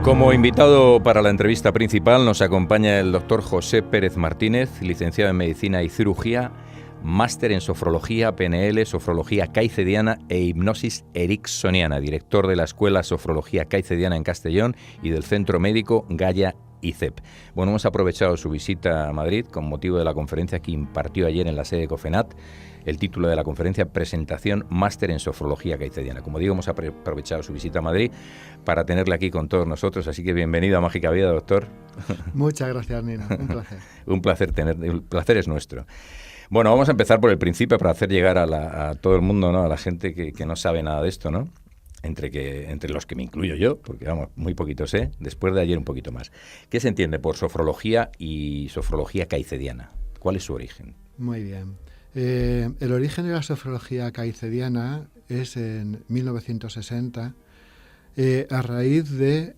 Como invitado para la entrevista principal nos acompaña el doctor José Pérez Martínez, licenciado en Medicina y Cirugía, máster en Sofrología, PNL, Sofrología Caicediana e Hipnosis Ericksoniana, director de la Escuela Sofrología Caicediana en Castellón y del Centro Médico Gaia ICEP. Bueno, hemos aprovechado su visita a Madrid con motivo de la conferencia que impartió ayer en la sede de COFENAT. El título de la conferencia, Presentación Máster en Sofrología Caicediana. Como digo, hemos aprovechado su visita a Madrid para tenerle aquí con todos nosotros, así que bienvenido a Mágica Vida, doctor. Muchas gracias, Nino, un placer. El placer es nuestro. Bueno, vamos a empezar por el principio para hacer llegar a todo el mundo, ¿no? A la gente que no sabe nada de esto, ¿no? Entre los que me incluyo yo, porque vamos, muy poquito sé, después de ayer un poquito más. ¿Qué se entiende por sofrología y sofrología caicediana? ¿Cuál es su origen? Muy bien. El origen de la sofrología caicediana es en 1960, a raíz de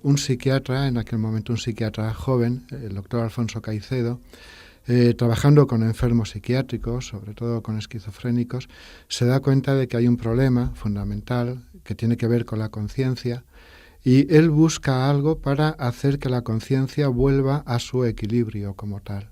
un psiquiatra, en aquel momento un psiquiatra joven, el doctor Alfonso Caicedo, trabajando con enfermos psiquiátricos, sobre todo con esquizofrénicos, se da cuenta de que hay un problema fundamental que tiene que ver con la conciencia, y él busca algo para hacer que la conciencia vuelva a su equilibrio como tal.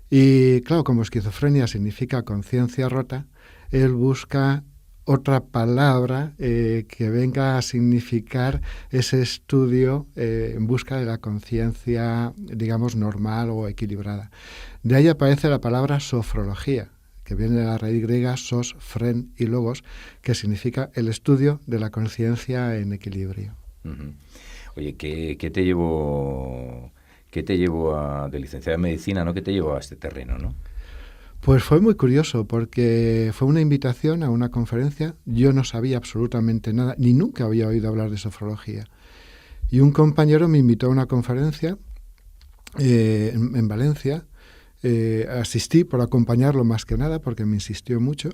Y claro, como esquizofrenia significa conciencia rota, él busca otra palabra que venga a significar ese estudio en busca de la conciencia, digamos, normal o equilibrada. De ahí aparece la palabra sofrología, que viene de la raíz griega sos, fren y logos, que significa el estudio de la conciencia en equilibrio. Uh-huh. Oye, ¿qué te llevó de licenciado en Medicina, ¿no? ¿Qué te llevó a este terreno, no? Pues fue muy curioso porque fue una invitación a una conferencia. Yo no sabía absolutamente nada, ni nunca había oído hablar de sofrología. Y un compañero me invitó a una conferencia en Valencia. Asistí por acompañarlo más que nada porque me insistió mucho.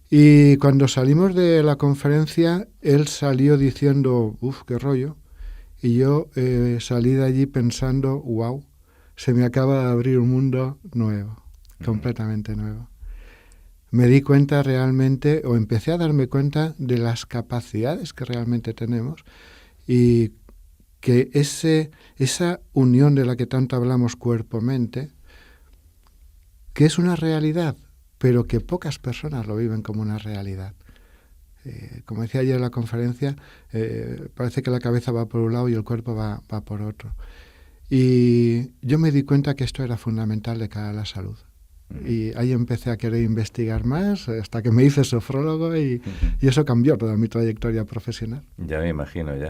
Y cuando salimos de la conferencia, él salió diciendo, ¡uf, qué rollo! Y yo salí de allí pensando, ¡wow! Se me acaba de abrir un mundo nuevo. Completamente nuevo. Me di cuenta realmente, o empecé a darme cuenta de las capacidades que realmente tenemos y que esa unión de la que tanto hablamos cuerpo-mente, que es una realidad, pero que pocas personas lo viven como una realidad. Como decía ayer en la conferencia, parece que la cabeza va por un lado y el cuerpo va por otro. Y yo me di cuenta que esto era fundamental de cara a la salud. Y ahí empecé a querer investigar más hasta que me hice sofrólogo y eso cambió toda mi trayectoria profesional. Ya me imagino, ya.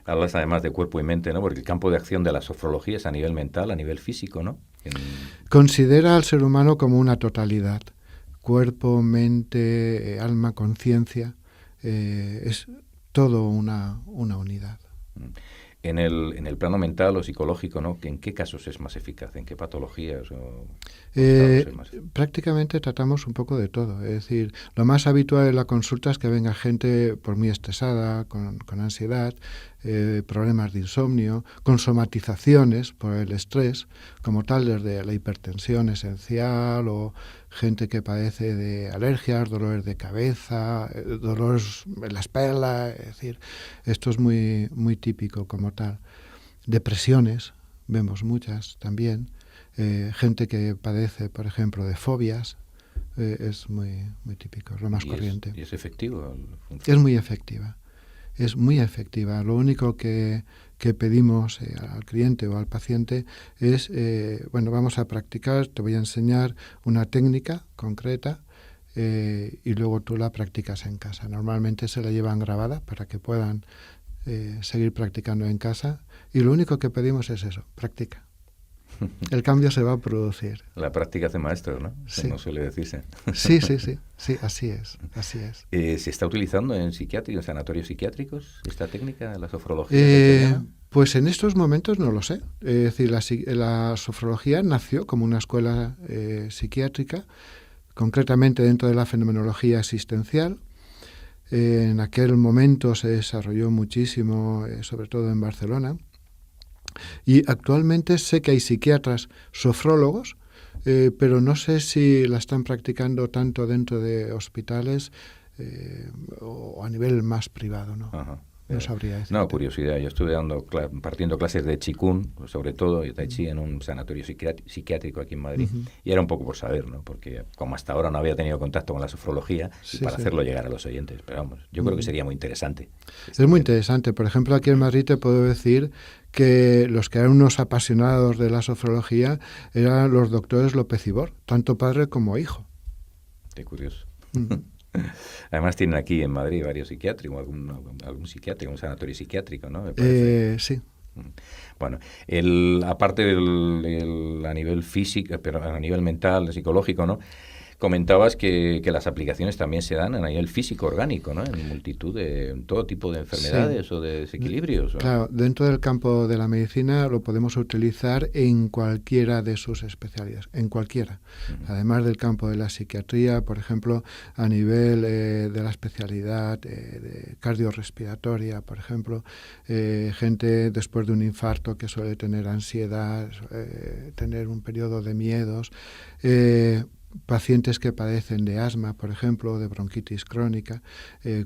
Hablas además de cuerpo y mente, ¿no? Porque el campo de acción de la sofrología es a nivel mental, a nivel físico, ¿no? Considera al ser humano como una totalidad. Cuerpo, mente, alma, conciencia. Es todo una unidad. En el plano mental o psicológico, ¿no? ¿En qué casos es más eficaz? ¿En qué patologías? Prácticamente tratamos un poco de todo. Es decir, lo más habitual en la consulta es que venga gente por muy estresada, con ansiedad, problemas de insomnio, con somatizaciones por el estrés, como tal desde la hipertensión esencial o gente que padece de alergias, dolores de cabeza, dolores en la espalda. Es decir, esto es muy, muy típico como tal. Depresiones, vemos muchas también. Gente que padece, por ejemplo, de fobias, es muy, muy típico, es lo más corriente. ¿Y es efectivo? Es muy efectiva. Es muy efectiva. Lo único que pedimos al cliente o al paciente es, vamos a practicar, te voy a enseñar una técnica concreta y luego tú la practicas en casa. Normalmente se la llevan grabada para que puedan seguir practicando en casa y lo único que pedimos es eso, practica. El cambio se va a producir. La práctica hace maestros, ¿no? Sí. Como suele decirse. Sí, así es. ¿Se está utilizando en psiquiátricos, en sanatorios psiquiátricos, esta técnica, la sofrología? Pues en estos momentos no lo sé. Es decir, la sofrología nació como una escuela psiquiátrica, concretamente dentro de la fenomenología existencial. En aquel momento se desarrolló muchísimo, sobre todo en Barcelona. Y actualmente sé que hay psiquiatras sofrólogos pero no sé si la están practicando tanto dentro de hospitales o a nivel más privado, ¿no? Ajá. No sabría decirte. No, curiosidad. Yo estuve impartiendo clases de Qigong, sobre todo, y Tai Chi en un sanatorio psiquiátrico aquí en Madrid. Y era un poco por saber, ¿no? Porque como hasta ahora no había tenido contacto con la sofrología, y para hacerlo llegar a los oyentes. Pero vamos, yo creo que sería muy interesante. Es muy interesante. Por ejemplo, aquí en Madrid te puedo decir que los que eran unos apasionados de la sofrología eran los doctores López Ibor, tanto padre como hijo. Qué curioso. Además tienen aquí en Madrid varios psiquiátricos, algún psiquiátrico, un sanatorio psiquiátrico, ¿no? Me parece. Sí. Bueno, aparte a nivel físico, pero a nivel mental, psicológico, ¿no? Comentabas que las aplicaciones también se dan a nivel físico, orgánico, ¿no? En multitud de todo tipo de enfermedades o de desequilibrios. Claro, dentro del campo de la medicina lo podemos utilizar en cualquiera de sus especialidades, en cualquiera. Además del campo de la psiquiatría, por ejemplo, a nivel de la especialidad de cardiorrespiratoria, por ejemplo, gente después de un infarto que suele tener ansiedad, tener un periodo de miedos, pacientes que padecen de asma, por ejemplo, de bronquitis crónica,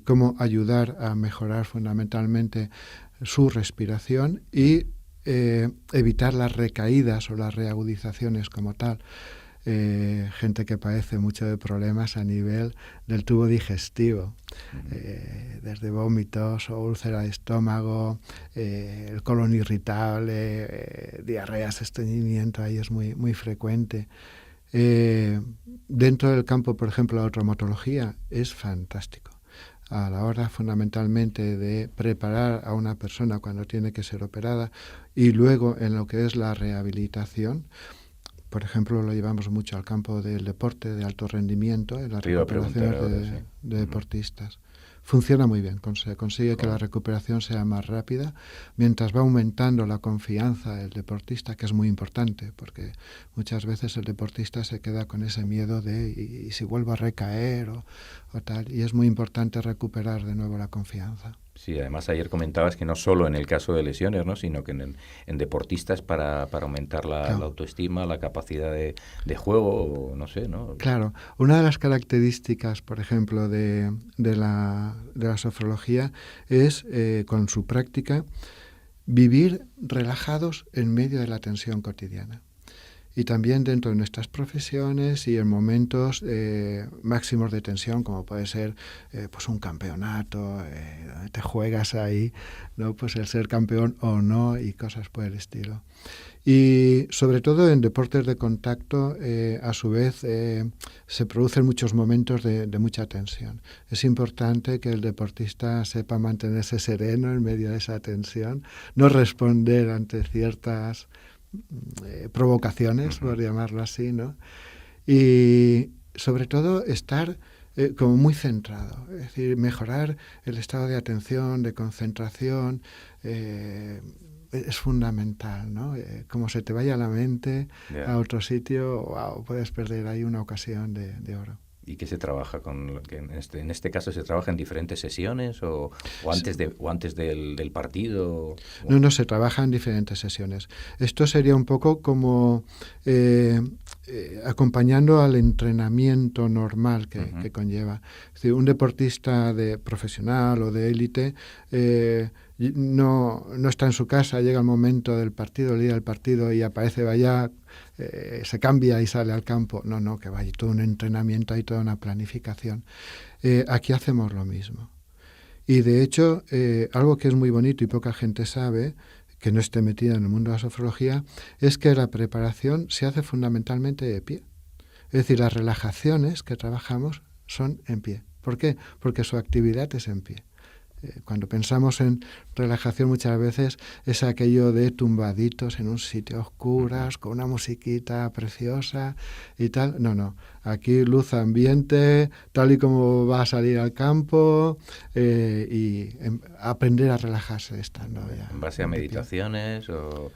cómo ayudar a mejorar fundamentalmente su respiración y evitar las recaídas o las reagudizaciones como tal. Gente que padece mucho de problemas a nivel del tubo digestivo, desde vómitos o úlcera de estómago, el colon irritable, diarreas, estreñimiento, ahí es muy, muy frecuente. Dentro del campo, por ejemplo, la traumatología es fantástico. A la hora fundamentalmente de preparar a una persona cuando tiene que ser operada y luego en lo que es la rehabilitación, por ejemplo, lo llevamos mucho al campo del deporte de alto rendimiento, en las recuperaciones de deportistas. Funciona muy bien, se consigue que la recuperación sea más rápida, mientras va aumentando la confianza del deportista, que es muy importante, porque muchas veces el deportista se queda con ese miedo de y si vuelvo a recaer o tal, y es muy importante recuperar de nuevo la confianza. Sí, además ayer comentabas que no solo en el caso de lesiones, ¿no? Sino que en deportistas para aumentar la autoestima, la capacidad de juego, no sé, ¿no? Claro, una de las características, por ejemplo, de la sofrología es, con su práctica, vivir relajados en medio de la tensión cotidiana. Y también dentro de nuestras profesiones y en momentos máximos de tensión, como puede ser pues un campeonato, donde te juegas ahí, ¿no? Pues el ser campeón o no y cosas por el estilo. Y sobre todo en deportes de contacto, a su vez, se producen muchos momentos de mucha tensión. Es importante que el deportista sepa mantenerse sereno en medio de esa tensión, no responder ante ciertas provocaciones, por llamarlo así, ¿no? Y sobre todo estar como muy centrado, es decir, mejorar el estado de atención, de concentración, es fundamental, ¿no? Como se te vaya la mente a otro sitio, wow, puedes perder ahí una ocasión de oro. ¿Y qué se trabaja en este caso se trabaja en diferentes sesiones o antes del partido? No, se trabaja en diferentes sesiones. Esto sería un poco como acompañando al entrenamiento normal que conlleva. Es decir, un deportista profesional o de élite no está en su casa, llega el momento del partido, el día del partido y aparece vaya, se cambia y sale al campo. No, que vaya, todo un entrenamiento, hay toda una planificación. Aquí hacemos lo mismo. Y de hecho, algo que es muy bonito y poca gente sabe, que no esté metida en el mundo de la sofrología, es que la preparación se hace fundamentalmente de pie. Es decir, las relajaciones que trabajamos son en pie. ¿Por qué? Porque su actividad es en pie. Cuando pensamos en relajación muchas veces es aquello de tumbaditos en un sitio oscuras, con una musiquita preciosa y tal. No. Aquí luz ambiente, tal y como va a salir al campo y aprender a relajarse estando ya. En base a meditaciones o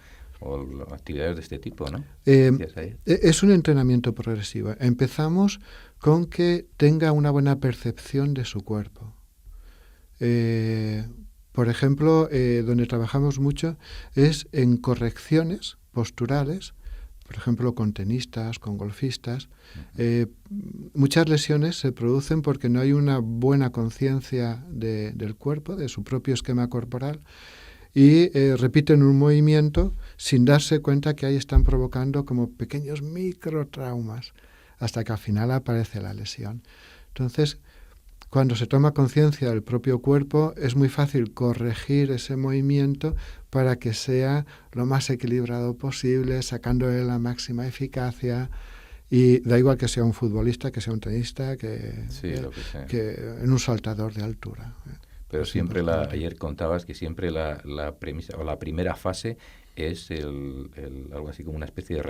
actividades de este tipo, ¿no? Es un entrenamiento progresivo. Empezamos con que tenga una buena percepción de su cuerpo. Por ejemplo, donde trabajamos mucho es en correcciones posturales por ejemplo, con tenistas, con golfistas. Muchas lesiones se producen porque no hay una buena conciencia del cuerpo, de su propio esquema corporal, y repiten un movimiento sin darse cuenta que ahí están provocando como pequeños microtraumas, hasta que al final aparece la lesión. Entonces, cuando se toma conciencia del propio cuerpo, es muy fácil corregir ese movimiento para que sea lo más equilibrado posible, sacándole la máxima eficacia. Y da igual que sea un futbolista, que sea un tenista, que en un saltador de altura. Pero siempre ayer contabas que siempre la premisa o la primera fase es algo así como una especie de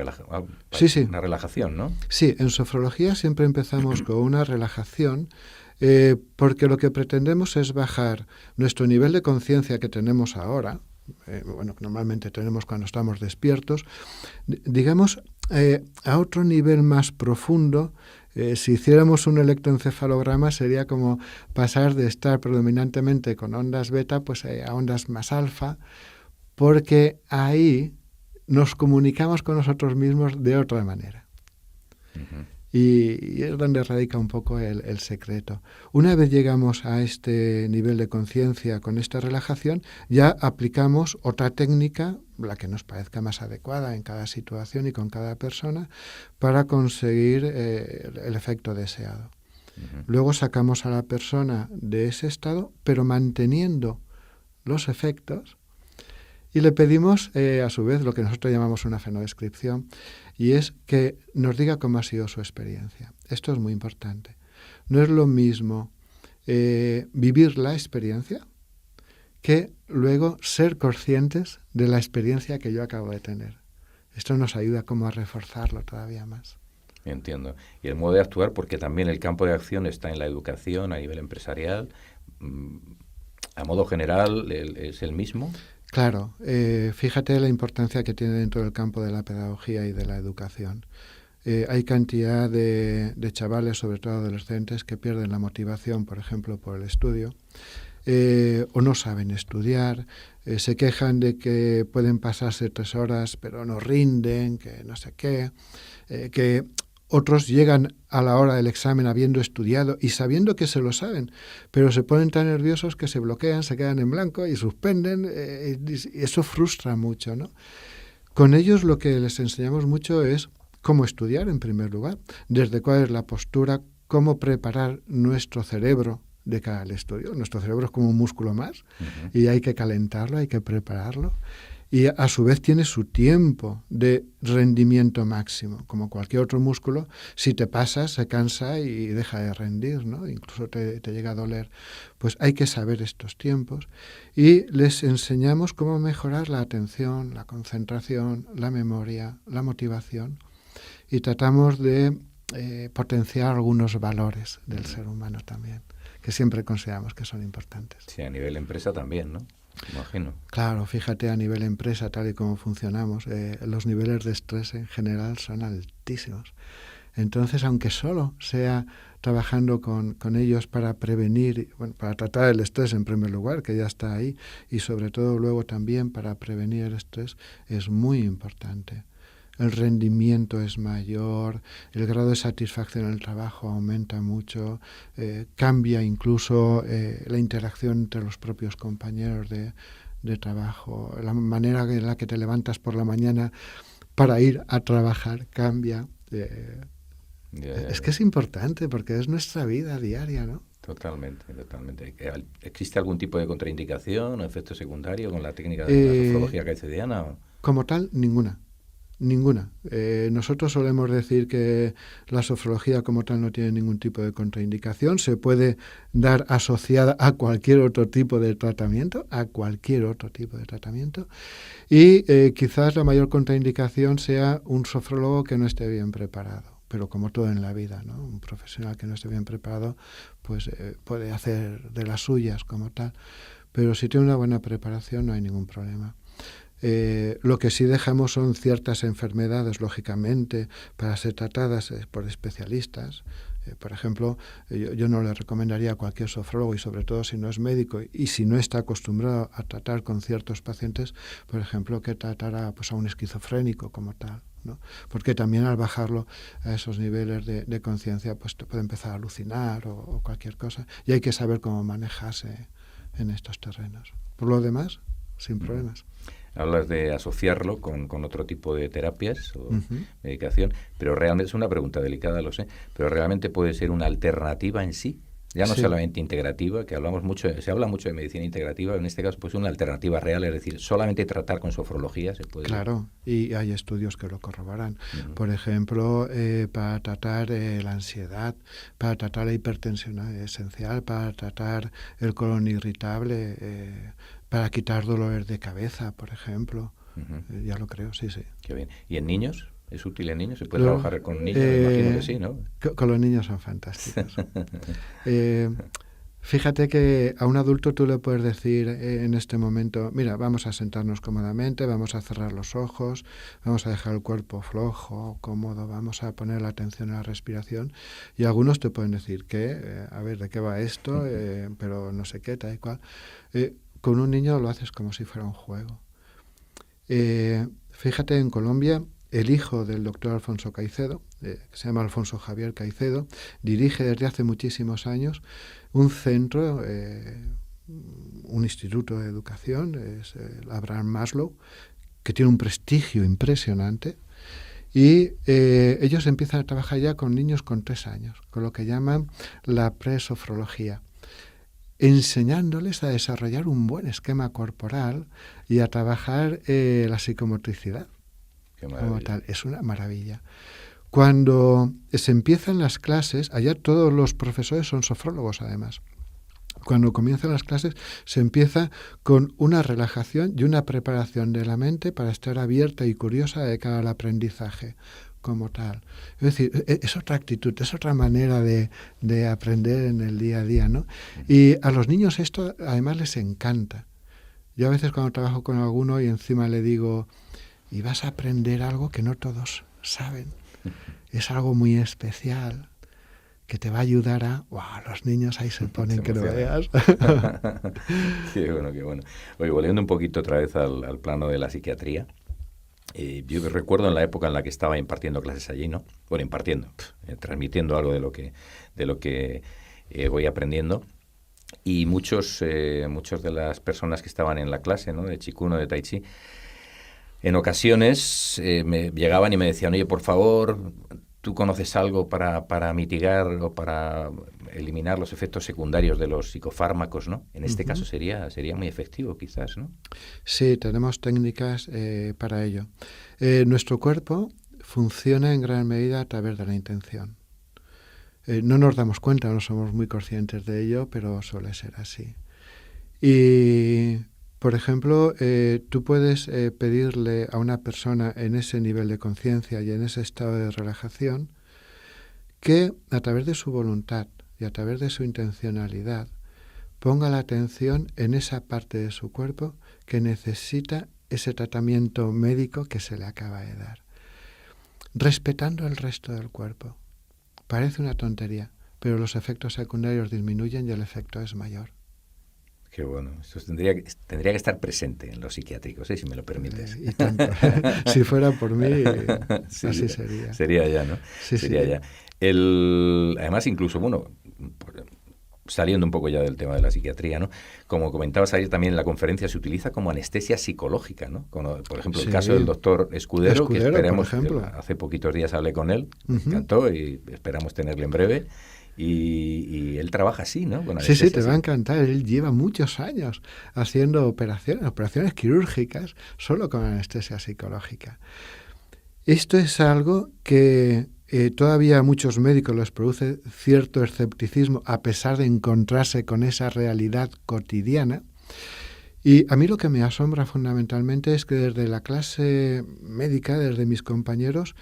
una relajación, ¿no? Sí, en sofrología siempre empezamos con una relajación, porque lo que pretendemos es bajar nuestro nivel de conciencia que tenemos ahora, que normalmente tenemos cuando estamos despiertos, digamos, a otro nivel más profundo. Si hiciéramos un electroencefalograma sería como pasar de estar predominantemente con ondas beta pues a ondas más alfa, porque ahí nos comunicamos con nosotros mismos de otra manera. Uh-huh. Y es donde radica un poco el secreto. Una vez llegamos a este nivel de conciencia con esta relajación, ya aplicamos otra técnica, la que nos parezca más adecuada en cada situación y con cada persona, para conseguir el efecto deseado. Uh-huh. Luego sacamos a la persona de ese estado, pero manteniendo los efectos, y le pedimos, a su vez, lo que nosotros llamamos una fenodescripción, y es que nos diga cómo ha sido su experiencia. Esto es muy importante. No es lo mismo vivir la experiencia que luego ser conscientes de la experiencia que yo acabo de tener. Esto nos ayuda como a reforzarlo todavía más. Entiendo. Y el modo de actuar, porque también el campo de acción está en la educación a nivel empresarial. A modo general, ¿es el mismo? Claro, fíjate la importancia que tiene dentro del campo de la pedagogía y de la educación. Hay cantidad de chavales, sobre todo adolescentes, que pierden la motivación, por ejemplo, por el estudio, o no saben estudiar, se quejan de que pueden pasarse 3 horas pero no rinden, que no sé qué, que otros llegan a la hora del examen habiendo estudiado y sabiendo que se lo saben, pero se ponen tan nerviosos que se bloquean, se quedan en blanco y suspenden, y eso frustra mucho, ¿no? Con ellos lo que les enseñamos mucho es cómo estudiar, en primer lugar, desde cuál es la postura, cómo preparar nuestro cerebro de cara al estudio. Nuestro cerebro es como un músculo más, uh-huh, y hay que calentarlo, hay que prepararlo. Y a su vez tiene su tiempo de rendimiento máximo. Como cualquier otro músculo, si te pasas, se cansa y deja de rendir, ¿no? Incluso te llega a doler. Pues hay que saber estos tiempos y les enseñamos cómo mejorar la atención, la concentración, la memoria, la motivación, y tratamos de potenciar algunos valores del ser humano también, que siempre consideramos que son importantes. Sí, a nivel empresa también, ¿no? Imagino. Claro, fíjate, a nivel empresa, tal y como funcionamos, los niveles de estrés en general son altísimos. Entonces, aunque solo sea trabajando con ellos para prevenir, bueno, para tratar el estrés en primer lugar, que ya está ahí, y sobre todo luego también para prevenir el estrés, es muy importante. El rendimiento es mayor, el grado de satisfacción en el trabajo aumenta mucho, cambia incluso la interacción entre los propios compañeros de trabajo, la manera en la que te levantas por la mañana para ir a trabajar cambia. Es que es importante porque es nuestra vida diaria, ¿no? Totalmente. ¿Existe algún tipo de contraindicación o efecto secundario con la técnica de la sofrología kayzediana? Como tal, ninguna. Nosotros solemos decir que la sofrología como tal no tiene ningún tipo de contraindicación, se puede dar asociada a cualquier otro tipo de tratamiento, y quizás la mayor contraindicación sea un sofrólogo que no esté bien preparado, pero como todo en la vida, ¿no? Un profesional que no esté bien preparado pues puede hacer de las suyas como tal, pero si tiene una buena preparación no hay ningún problema. Lo que sí dejamos son ciertas enfermedades, lógicamente, para ser tratadas por especialistas. Por ejemplo, yo no le recomendaría a cualquier sofrólogo, y sobre todo si no es médico y si no está acostumbrado a tratar con ciertos pacientes, por ejemplo, que tratara pues, a un esquizofrénico como tal. ¿no? Porque también al bajarlo a esos niveles de conciencia, pues te puede empezar a alucinar o cualquier cosa. Y hay que saber cómo manejarse en estos terrenos. Por lo demás, sin problemas. Hablas de asociarlo con otro tipo de terapias o medicación, pero realmente es una pregunta delicada, lo sé, pero realmente puede ser una alternativa en sí. Ya no solamente integrativa, que hablamos mucho, se habla mucho de medicina integrativa, en este caso pues una alternativa real, es decir, solamente tratar con sofrología se puede. Claro, y hay estudios que lo corroboran. Por ejemplo, para tratar la ansiedad, para tratar la hipertensión esencial, para tratar el colon irritable, para quitar dolores de cabeza, por ejemplo. Ya lo creo, sí. Qué bien. ¿Y en niños? ¿Es útil en niños? ¿Se puede trabajar con niños? Me imagino que sí, ¿no? Con los niños son fantásticos. Fíjate que a un adulto tú le puedes decir en este momento, mira, vamos a sentarnos cómodamente, vamos a cerrar los ojos, vamos a dejar el cuerpo flojo, cómodo, vamos a poner la atención a la respiración. Y algunos te pueden decir que, a ver, ¿de qué va esto? Pero no sé qué, tal y cual. Con un niño lo haces como si fuera un juego. Fíjate, en Colombia, el hijo del doctor Alfonso Caicedo, que se llama Alfonso Javier Caicedo, dirige desde hace muchísimos años un centro, un instituto de educación, es el Abraham Maslow, que tiene un prestigio impresionante, y ellos empiezan a trabajar ya con niños con 3 años, con lo que llaman la presofrología, enseñándoles a desarrollar un buen esquema corporal y a trabajar la psicomotricidad. Como tal, es una maravilla. Cuando se empiezan las clases, allá todos los profesores son sofrólogos además. Cuando comienzan las clases se empieza con una relajación y una preparación de la mente para estar abierta y curiosa de cara al aprendizaje como tal. Es decir, es otra actitud, es otra manera de aprender en el día a día, ¿no? Y a los niños esto además les encanta. Yo a veces cuando trabajo con alguno y encima le digo, y vas a aprender algo que no todos saben. Es algo muy especial que te va a ayudar a... ¡Wow! Los niños ahí se ponen que no veas. Qué bueno, qué bueno. Oye, volviendo un poquito otra vez al plano de la psiquiatría, yo recuerdo en la época en la que estaba impartiendo clases allí, ¿no? Bueno, transmitiendo algo de lo que voy aprendiendo. Y muchos de las personas que estaban en la clase, ¿no? De Chikuno, de Tai Chi, en ocasiones me llegaban y me decían, oye, por favor, ¿tú conoces algo para mitigar o para eliminar los efectos secundarios de los psicofármacos, ¿no? En este caso sería muy efectivo, quizás, ¿no? Sí, tenemos técnicas para ello. Nuestro cuerpo funciona en gran medida a través de la intención. No nos damos cuenta, no somos muy conscientes de ello, pero suele ser así. Y... por ejemplo, tú puedes pedirle a una persona en ese nivel de conciencia y en ese estado de relajación que a través de su voluntad y a través de su intencionalidad ponga la atención en esa parte de su cuerpo que necesita ese tratamiento médico que se le acaba de dar, respetando el resto del cuerpo. Parece una tontería, pero los efectos secundarios disminuyen y el efecto es mayor. Qué bueno. Esto tendría que estar presente en los psiquiátricos, si me lo permites. Y tanto. Si fuera por mí, sí, así sería. Sería ya, ¿no? Sí, sería ya. Además, incluso, bueno, saliendo un poco ya del tema de la psiquiatría, ¿no? Como comentabas ayer también en la conferencia, se utiliza como anestesia psicológica, ¿no? Por ejemplo, el caso del doctor Escudero, que esperemos, hace poquitos días hablé con él, me encantó y esperamos tenerle en breve. Y él trabaja así, ¿no? Sí, te va a encantar. Él lleva muchos años haciendo operaciones quirúrgicas, solo con anestesia psicológica. Esto es algo que todavía a muchos médicos les produce cierto escepticismo, a pesar de encontrarse con esa realidad cotidiana. Y a mí lo que me asombra fundamentalmente es que desde la clase médica, desde mis compañeros,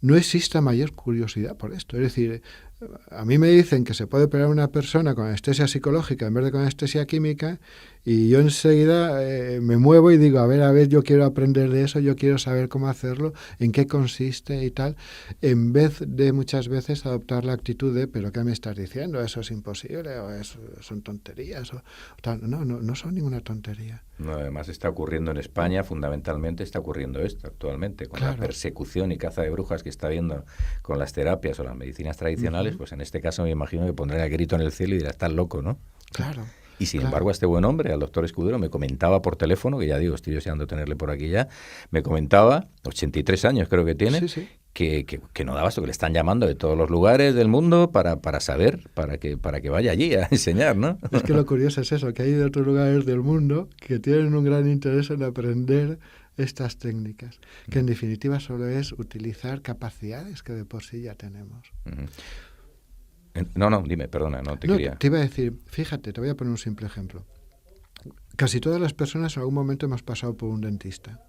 no exista mayor curiosidad por esto. Es decir, A mí me dicen que se puede operar a una persona con anestesia psicológica en vez de con anestesia química y yo enseguida me muevo y digo, a ver, yo quiero aprender de eso, yo quiero saber cómo hacerlo, en qué consiste y tal, en vez de muchas veces adoptar la actitud de, pero ¿qué me estás diciendo? Eso es imposible o eso son tonterías o tal. No son ninguna tontería. No, además está ocurriendo en España, fundamentalmente está ocurriendo esto actualmente, con la persecución y caza de brujas que está habiendo con las terapias o las medicinas tradicionales, pues en este caso me imagino que pondrá el grito en el cielo y dirá, estás loco, ¿no? Claro. Y sin embargo, este buen hombre, al doctor Escudero, me comentaba por teléfono, que ya digo, estoy deseando tenerle por aquí ya, me comentaba, 83 años creo que tiene, que no daba esto, que le están llamando de todos los lugares del mundo para saber, para que vaya allí a enseñar, ¿no? Es que lo curioso es eso, que hay de otros lugares del mundo que tienen un gran interés en aprender estas técnicas, que en definitiva solo es utilizar capacidades que de por sí ya tenemos. No, dime, perdona, no te quería. Te iba a decir, fíjate, te voy a poner un simple ejemplo. Casi todas las personas en algún momento hemos pasado por un dentista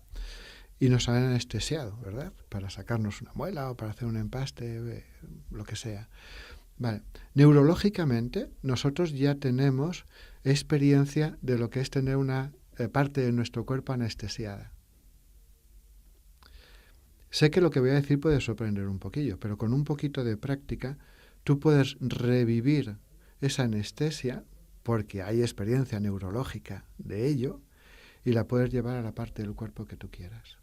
y nos han anestesiado, ¿verdad? Para sacarnos una muela o para hacer un empaste, lo que sea. Vale. Neurológicamente, nosotros ya tenemos experiencia de lo que es tener una parte de nuestro cuerpo anestesiada. Sé que lo que voy a decir puede sorprender un poquillo, pero con un poquito de práctica tú puedes revivir esa anestesia porque hay experiencia neurológica de ello y la puedes llevar a la parte del cuerpo que tú quieras.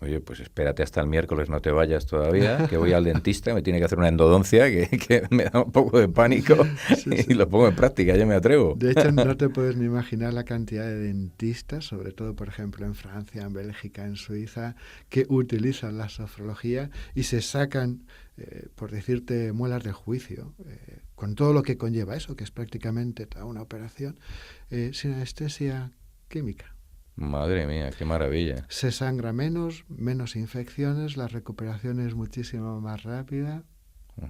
Oye, pues espérate hasta el miércoles, no te vayas todavía, que voy al dentista, me tiene que hacer una endodoncia que me da un poco de pánico y lo pongo en práctica, yo me atrevo. De hecho, no te puedes ni imaginar la cantidad de dentistas, sobre todo, por ejemplo, en Francia, en Bélgica, en Suiza, que utilizan la sofrología y se sacan, por decirte, muelas de juicio, con todo lo que conlleva eso, que es prácticamente toda una operación, sin anestesia química. Madre mía, qué maravilla. Se sangra menos infecciones, la recuperación es muchísimo más rápida.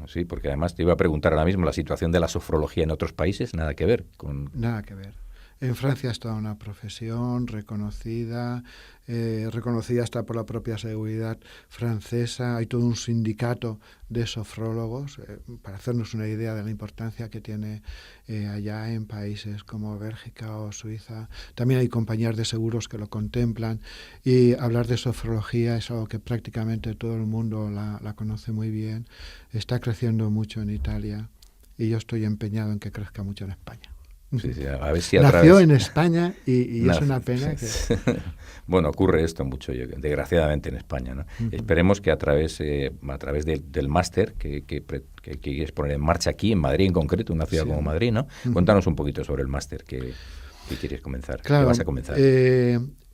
Sí, porque además te iba a preguntar ahora mismo la situación de la sofrología en otros países, nada que ver con... Nada que ver. En Francia es toda una profesión reconocida hasta por la propia seguridad francesa. Hay todo un sindicato de sofrólogos, para hacernos una idea de la importancia que tiene allá en países como Bélgica o Suiza. También hay compañías de seguros que lo contemplan y hablar de sofrología es algo que prácticamente todo el mundo la conoce muy bien. Está creciendo mucho en Italia y yo estoy empeñado en que crezca mucho en España. Sí, a ver si nació en España y es una pena que... Bueno, ocurre esto mucho, desgraciadamente, en España, ¿no? Esperemos que a través del máster que quieres poner en marcha aquí, en Madrid en concreto, una ciudad como Madrid, ¿no? Cuéntanos un poquito sobre el máster que quieres comenzar, claro, que vas a comenzar.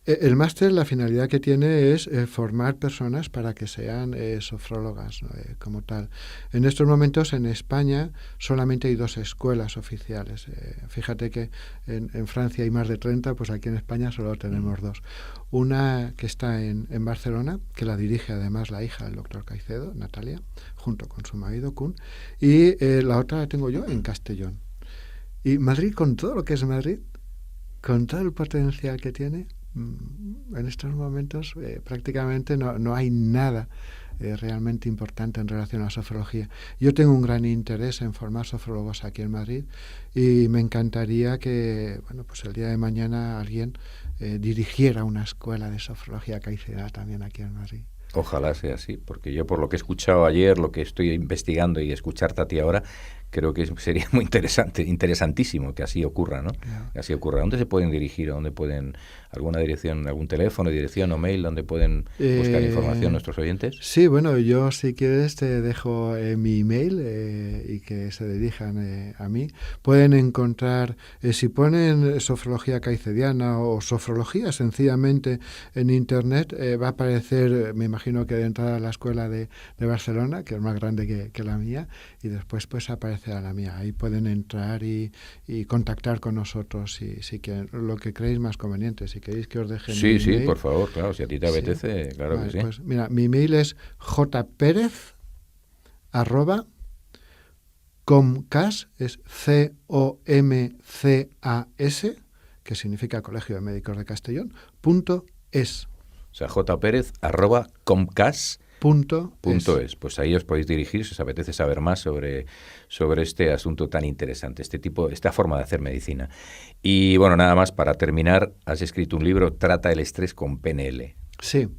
El máster, la finalidad que tiene es formar personas para que sean sofrólogas, ¿no? Como tal. En estos momentos en España solamente hay 2 escuelas oficiales. Fíjate que en Francia hay más de 30, pues aquí en España solo tenemos 2. Una que está en Barcelona, que la dirige además la hija del doctor Caicedo, Natalia, junto con su marido Kun, y la otra la tengo yo en Castellón. Y Madrid, con todo lo que es Madrid, con todo el potencial que tiene, en estos momentos prácticamente no hay nada realmente importante en relación a la sofrología. Yo tengo un gran interés en formar sofrólogos aquí en Madrid y me encantaría que, bueno, pues el día de mañana alguien dirigiera una escuela de sofrología caiceda también aquí en Madrid. Ojalá sea así, porque yo por lo que he escuchado ayer, lo que estoy investigando y escucharte a ti ahora, creo que sería muy interesantísimo que así ocurra, ¿no? Yeah. Que así ocurra. ¿Dónde se pueden dirigir? ¿Dónde pueden, alguna dirección, algún teléfono, dirección o mail, donde pueden buscar información nuestros oyentes? Sí, bueno, yo si quieres te dejo mi email y que se dirijan a mí. Pueden encontrar, si ponen sofrología caicediana o sofrología sencillamente en internet, va a aparecer, me imagino que de entrada a la escuela de Barcelona, que es más grande que la mía, y después pues aparece a la mía. Ahí pueden entrar y contactar con nosotros si quieren, lo que creéis más conveniente. Si queréis que os deje mi email. Sí, por favor, claro, si a ti te apetece, claro vale, que sí. Pues mira, mi email es jperez@comcas, es COMCAS, que significa Colegio de Médicos de Castellón, .es. O sea, jperez@comcas.es. .es. Pues ahí os podéis dirigir si os apetece saber más sobre este asunto tan interesante, esta forma de hacer medicina. Y bueno, nada más para terminar, has escrito un libro, Trata el estrés con PNL. Sí,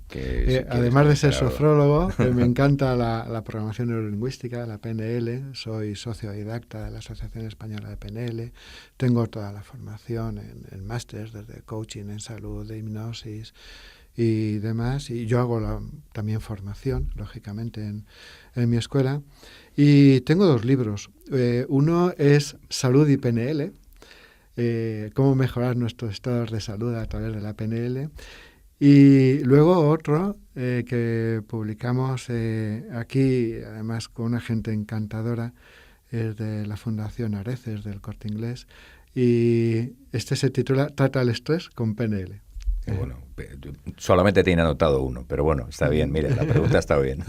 además de ser sofrólogo, me encanta la programación neurolingüística, la PNL, soy socio didacta de la Asociación Española de PNL, tengo toda la formación en másteres, desde coaching en salud, de hipnosis y demás, y yo hago también formación, lógicamente, en mi escuela, y tengo 2 libros. Uno es Salud y PNL, cómo mejorar nuestros estados de salud a través de la PNL, y luego otro que publicamos aquí, además con una gente encantadora, es de la Fundación Areces, del Corte Inglés, y este se titula Trata el estrés con PNL. Bueno, solamente tiene anotado uno, pero bueno, está bien, mira, la pregunta está bien.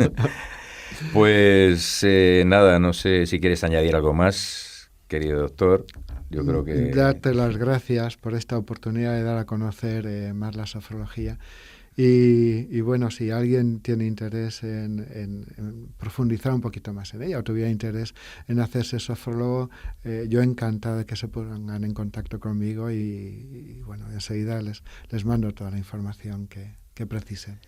Pues nada, no sé si quieres añadir algo más, querido doctor. Yo creo que... Darte las gracias por esta oportunidad de dar a conocer más la sofrología. Y bueno, si alguien tiene interés en profundizar un poquito más en ella o tuviera interés en hacerse sofrólogo, yo encantado de que se pongan en contacto conmigo y bueno, enseguida les mando toda la información que precisen.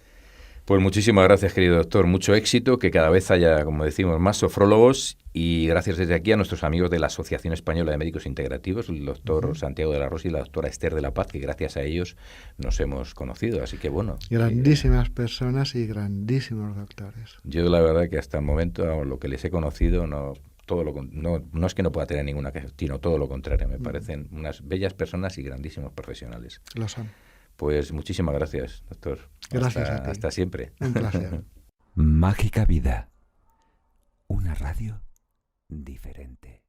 Pues muchísimas gracias, querido doctor. Mucho éxito, que cada vez haya, como decimos, más sofrólogos, y gracias desde aquí a nuestros amigos de la Asociación Española de Médicos Integrativos, el doctor Santiago de la Rosa y la doctora Esther de la Paz, que gracias a ellos nos hemos conocido. Así que bueno. Grandísimas personas y grandísimos doctores. Yo la verdad que hasta el momento, lo que les he conocido, no es que no pueda tener ninguna queja, sino todo lo contrario. Me parecen unas bellas personas y grandísimos profesionales. Lo son. Pues muchísimas gracias, doctor. Gracias a ti. Hasta siempre. Un placer. Mágica Vida. Una radio diferente.